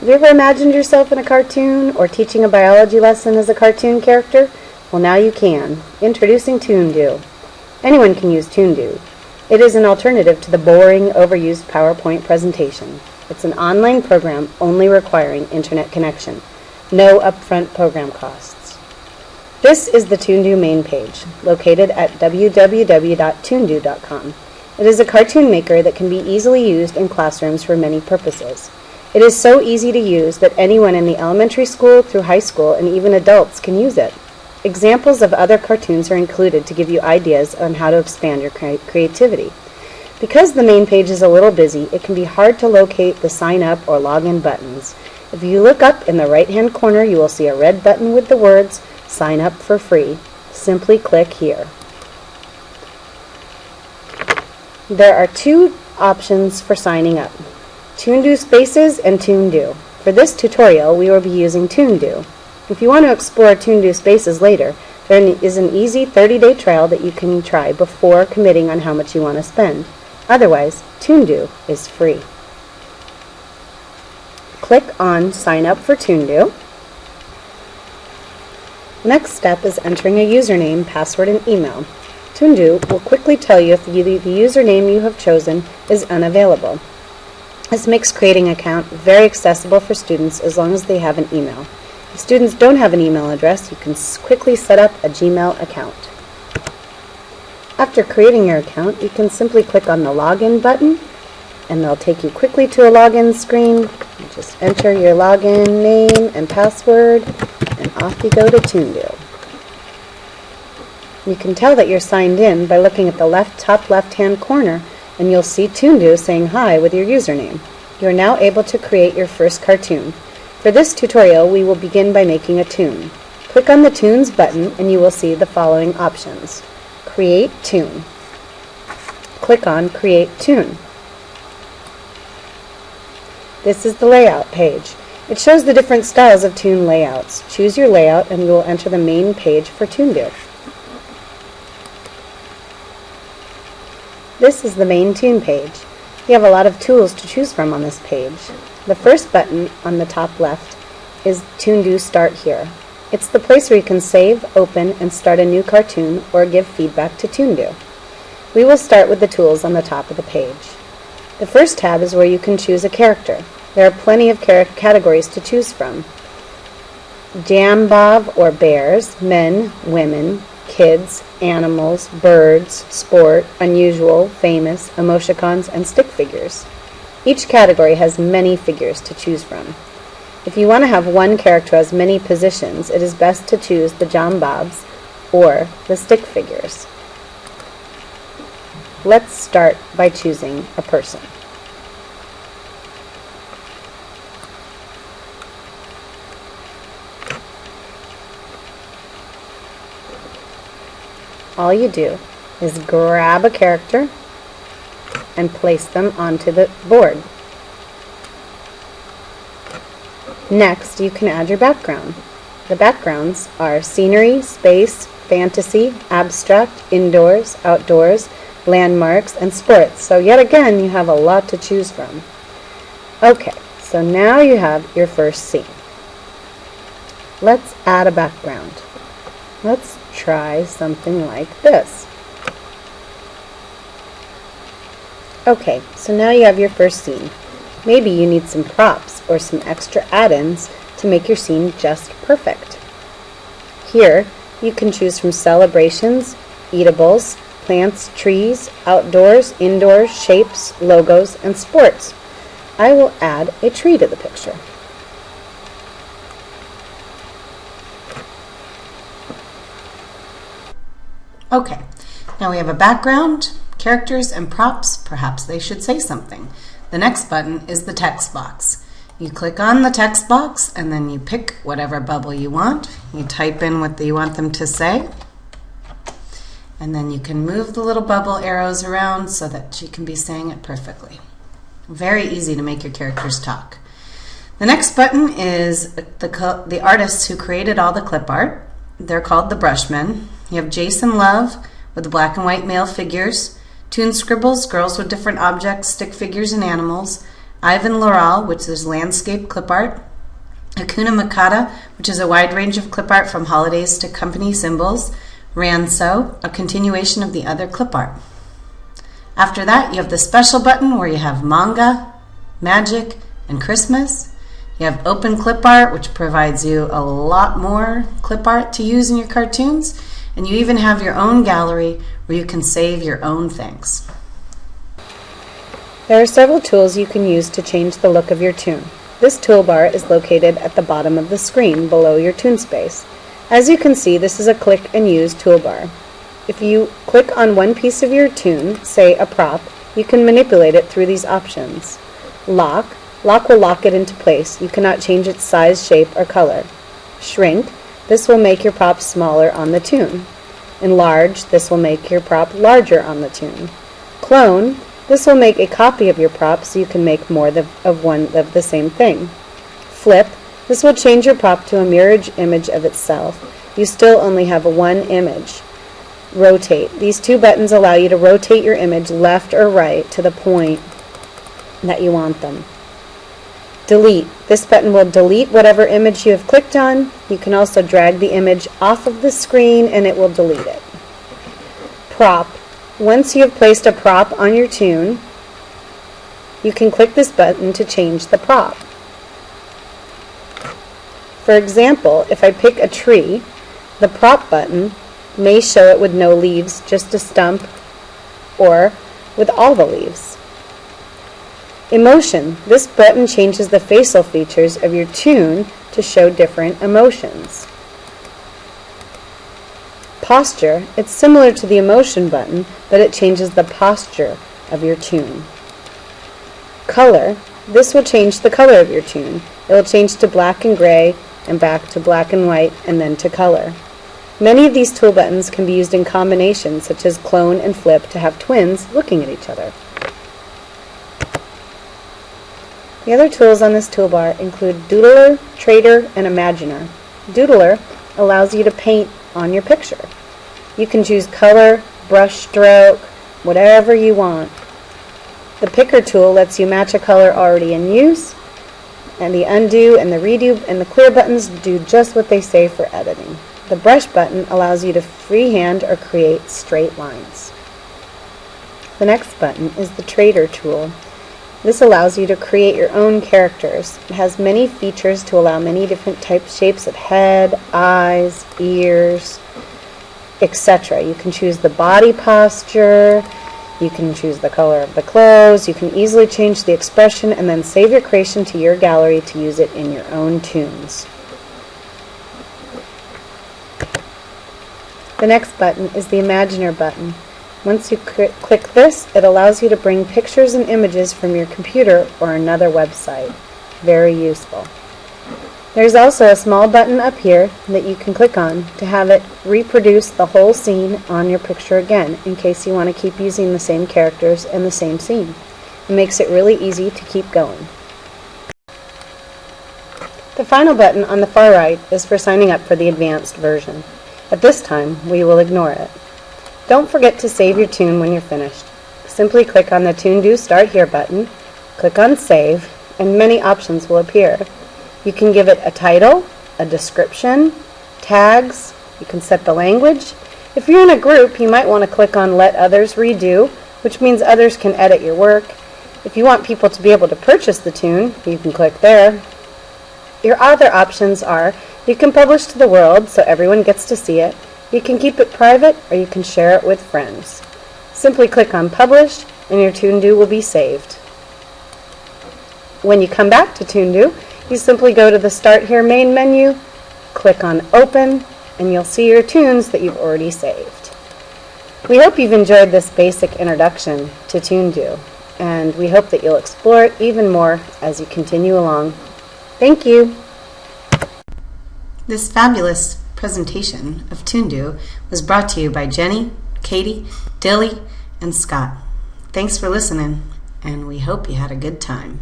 Have you ever imagined yourself in a cartoon or teaching a biology lesson as a cartoon character? Well, now you can. Introducing Toondoo. Anyone can use Toondoo. It is an alternative to the boring, overused PowerPoint presentation. It's an online program only requiring internet connection. No upfront program costs. This is the Toondoo main page, located at www.toondoo.com. It is a cartoon maker that can be easily used in classrooms for many purposes. It is so easy to use that anyone in the elementary school through high school and even adults can use it. Examples of other cartoons are included to give you ideas on how to expand your creativity. Because the main page is a little busy, it can be hard to locate the sign up or login buttons. If you look up in the right-hand corner, you will see a red button with the words, "Sign up for free." Simply click here. There are two options for signing up, Toondoo Spaces and Toondoo. For this tutorial, we will be using Toondoo. If you want to explore Toondoo Spaces later, there is an easy 30-day trial that you can try before committing on how much you want to spend. Otherwise, Toondoo is free. Click on Sign Up for Toondoo. The next step is entering a username, password, and email. Toondoo will quickly tell you if the username you have chosen is unavailable. This makes creating an account very accessible for students as long as they have an email. If students don't have an email address, you can quickly set up a Gmail account. After creating your account, you can simply click on the login button and they'll take you quickly to a login screen. You just enter your login name and password and off you go to Toondoo. You can tell that you're signed in by looking at the top left-hand corner and you'll see Toondoo saying hi with your username. You are now able to create your first cartoon. For this tutorial, we will begin by making a toon. Click on the Toons button and you will see the following options. Create Toon. Click on Create Toon. This is the layout page. It shows the different styles of toon layouts. Choose your layout and you will enter the main page for Toondoo. This is the main toon page. You have a lot of tools to choose from on this page. The first button on the top left is Toondoo Start Here. It's the place where you can save, open, and start a new cartoon or give feedback to Toondoo. We will start with the tools on the top of the page. The first tab is where you can choose a character. There are plenty of categories to choose from. Jambob or bears, men, women, kids, animals, birds, sport, unusual, famous, emoticons, and stick figures. Each category has many figures to choose from. If you want to have one character as many positions, it is best to choose the Jambobs or the stick figures. Let's start by choosing a person. All you do is grab a character and place them onto the board. Next, you can add your background. The backgrounds are scenery, space, fantasy, abstract, indoors, outdoors, landmarks, and sports. So yet again, you have a lot to choose from. Okay, so now you have your first scene. Let's add a background. Let's try something like this. Okay, so now you have your first scene. Maybe you need some props or some extra add-ins to make your scene just perfect. Here, you can choose from celebrations, eatables, plants, trees, outdoors, indoors, shapes, logos, and sports. I will add a tree to the picture. Okay, now we have a background, characters, and props. Perhaps they should say something. The next button is the text box. You click on the text box and then you pick whatever bubble you want. You type in what you want them to say. And then you can move the little bubble arrows around so that you can be saying it perfectly. Very easy to make your characters talk. The next button is the artists who created all the clip art. They're called the Brushmen. You have Jason Love with the black and white male figures, Toon Scribbles, girls with different objects, stick figures, and animals, Ivan Laurel, which is landscape clip art, Hakuna Matata, which is a wide range of clip art from holidays to company symbols, Ranso, a continuation of the other clip art. After that, you have the special button where you have manga, magic, and Christmas. You have open clip art, which provides you a lot more clip art to use in your cartoons. And you even have your own gallery where you can save your own things. There are several tools you can use to change the look of your toon. This toolbar is located at the bottom of the screen below your toon space. As you can see, this is a click and use toolbar. If you click on one piece of your toon, say a prop, you can manipulate it through these options. Lock will lock it into place. You cannot change its size, shape, or color. Shrink, this will make your prop smaller on the toon. Enlarge, this will make your prop larger on the toon. Clone, this will make a copy of your prop so you can make more of one of the same thing. Flip, this will change your prop to a mirror image of itself. You still only have one image. Rotate, these two buttons allow you to rotate your image left or right to the point that you want them. Delete, this button will delete whatever image you have clicked on. You can also drag the image off of the screen and it will delete it. Prop, once you have placed a prop on your toon, you can click this button to change the prop. For example, if I pick a tree, the prop button may show it with no leaves, just a stump, or with all the leaves. Emotion, this button changes the facial features of your toon to show different emotions. Posture, it's similar to the emotion button, but it changes the posture of your toon. Color, this will change the color of your toon. It will change to black and gray, and back to black and white, and then to color. Many of these tool buttons can be used in combination, such as clone and flip, to have twins looking at each other. The other tools on this toolbar include Doodler, Trader, and Imaginer. Doodler allows you to paint on your picture. You can choose color, brush stroke, whatever you want. The Picker tool lets you match a color already in use, and the undo and the redo and the clear buttons do just what they say for editing. The brush button allows you to freehand or create straight lines. The next button is the Trader tool. This allows you to create your own characters. It has many features to allow many different shapes of head, eyes, ears, etc. You can choose the body posture, you can choose the color of the clothes, you can easily change the expression and then save your creation to your gallery to use it in your own toons. The next button is the Imaginer button. Once you click this, it allows you to bring pictures and images from your computer or another website. Very useful. There's also a small button up here that you can click on to have it reproduce the whole scene on your picture again in case you want to keep using the same characters in the same scene. It makes it really easy to keep going. The final button on the far right is for signing up for the advanced version. At this time, we will ignore it. Don't forget to save your toon when you're finished. Simply click on the Toon Do Start Here button, click on Save, and many options will appear. You can give it a title, a description, tags, you can set the language. If you're in a group, you might want to click on Let Others Redo, which means others can edit your work. If you want people to be able to purchase the toon, you can click there. Your other options are you can publish to the world so everyone gets to see it. You can keep it private, or you can share it with friends. Simply click on Publish, and your Toondoo will be saved. When you come back to Toondoo, you simply go to the Start Here main menu, click on Open, and you'll see your toons that you've already saved. We hope you've enjoyed this basic introduction to Toondoo, and we hope that you'll explore it even more as you continue along. Thank you! This fabulous presentation of Toondoo was brought to you by Jenny, Katie, Dilly, and Scott. Thanks for listening, and we hope you had a good time.